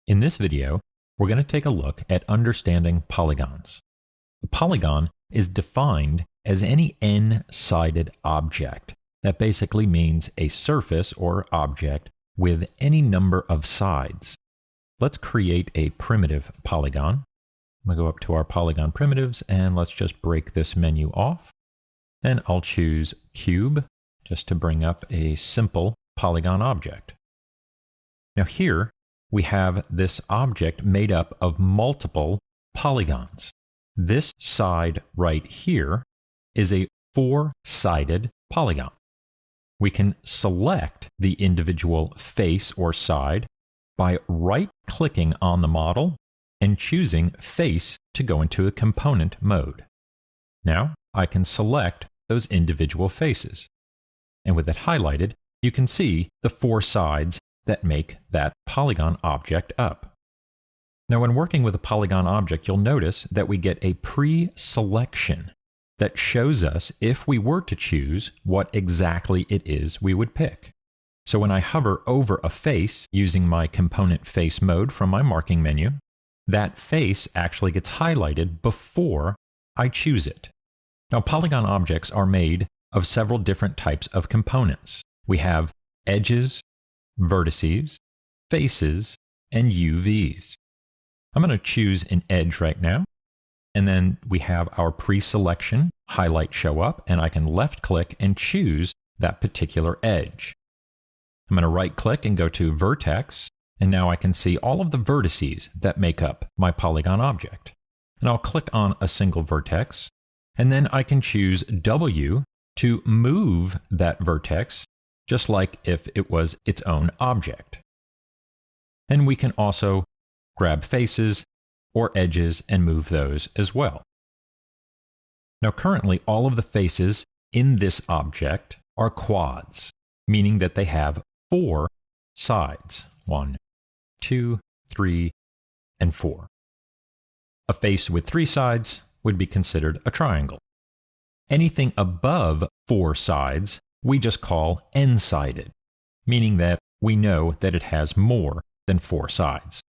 In this video, we're going to take a look at understanding polygons. A polygon is defined as any n-sided object. That basically means a surface or object with any number of sides. Let's create a primitive polygon. I'm going to go up to our polygon primitives and let's just break this menu off. And I'll choose cube just to bring up a simple polygon object. Now here we have this object made up of multiple polygons. This side right here is a four-sided polygon. We can select the individual face or side by right-clicking on the model and choosing face to go into a component mode. Now I can select those individual faces. And with it highlighted, you can see the four sides that make that polygon object up. Now when working with a polygon object, you'll notice that we get a pre-selection that shows us if we were to choose what exactly it is we would pick. So when I hover over a face using my component face mode from my marking menu, that face actually gets highlighted before I choose it. Now polygon objects are made of several different types of components. We have edges, vertices, faces, and UVs. I'm going to choose an edge right now. And then we have our pre-selection highlight show up, and I can left click and choose that particular edge. I'm going to right click and go to vertex, and now I can see all of the vertices that make up my polygon object. And I'll click on a single vertex, and then I can choose W to move that vertex just like if it was its own object. And we can also grab faces or edges and move those as well. Now currently all of the faces in this object are quads, meaning that they have four sides. 1, 2, 3, and 4. A face with 3 sides would be considered a triangle. Anything above 4 sides we just call n-sided, meaning that we know that it has more than 4 sides.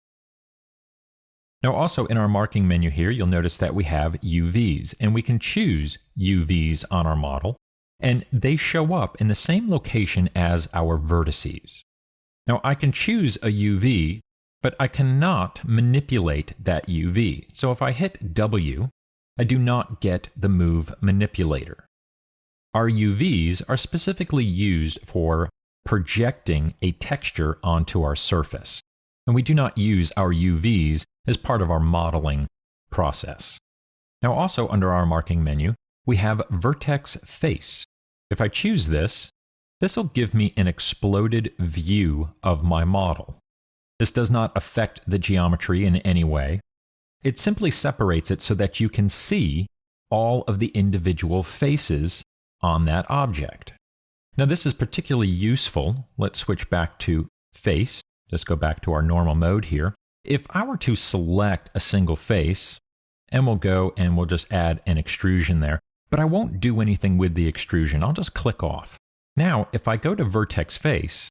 Now also in our marking menu here, you'll notice that we have UVs, and we can choose UVs on our model, and they show up in the same location as our vertices. Now I can choose a UV, but I cannot manipulate that UV. So if I hit W, I do not get the move manipulator. Our UVs are specifically used for projecting a texture onto our surface, and we do not use our UVs as part of our modeling process. Now also under our marking menu, we have vertex face. If I choose this, this will give me an exploded view of my model. This does not affect the geometry in any way. It simply separates it so that you can see all of the individual faces on that object. Now this is particularly useful. Let's switch back to face. Just go back to our normal mode here. If I were to select a single face, and we'll go and we'll just add an extrusion there, but I won't do anything with the extrusion. I'll just click off. Now, if I go to vertex face,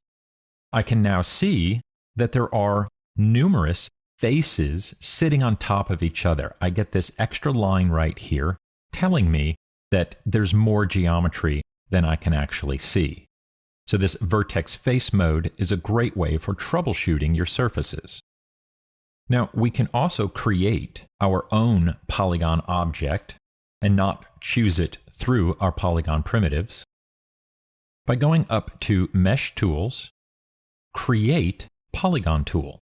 I can now see that there are numerous faces sitting on top of each other. I get this extra line right here telling me that there's more geometry than I can actually see. So this vertex face mode is a great way for troubleshooting your surfaces. Now we can also create our own polygon object and not choose it through our polygon primitives by going up to Mesh Tools, Create Polygon Tool,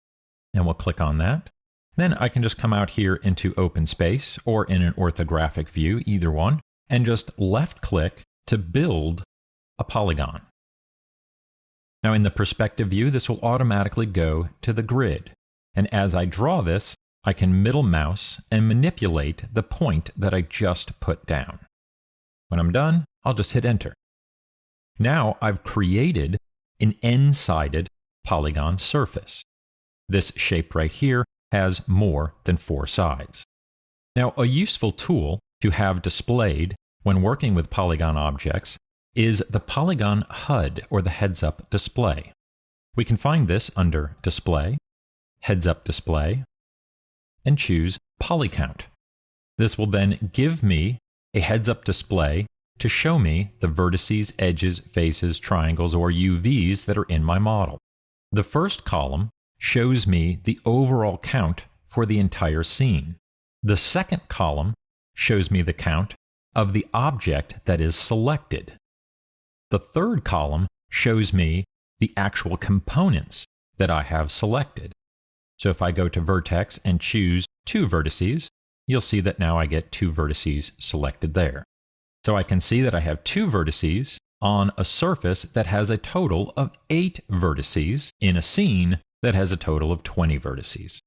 and we'll click on that. Then I can just come out here into Open Space or in an orthographic view, either one, and just left click to build a polygon. Now in the perspective view, this will automatically go to the grid. And as I draw this, I can middle mouse and manipulate the point that I just put down. When I'm done, I'll just hit enter. Now I've created an n-sided polygon surface. This shape right here has more than 4 sides. Now a useful tool to have displayed when working with polygon objects is the polygon HUD, or the heads-up display. We can find this under Display, Heads-Up Display and choose PolyCount. This will then give me a heads-up display to show me the vertices, edges, faces, triangles, or UVs that are in my model. The first column shows me the overall count for the entire scene. The second column shows me the count of the object that is selected. The third column shows me the actual components that I have selected. So if I go to Vertex and choose 2 vertices, you'll see that now I get 2 vertices selected there. So I can see that I have 2 vertices on a surface that has a total of 8 vertices in a scene that has a total of 20 vertices.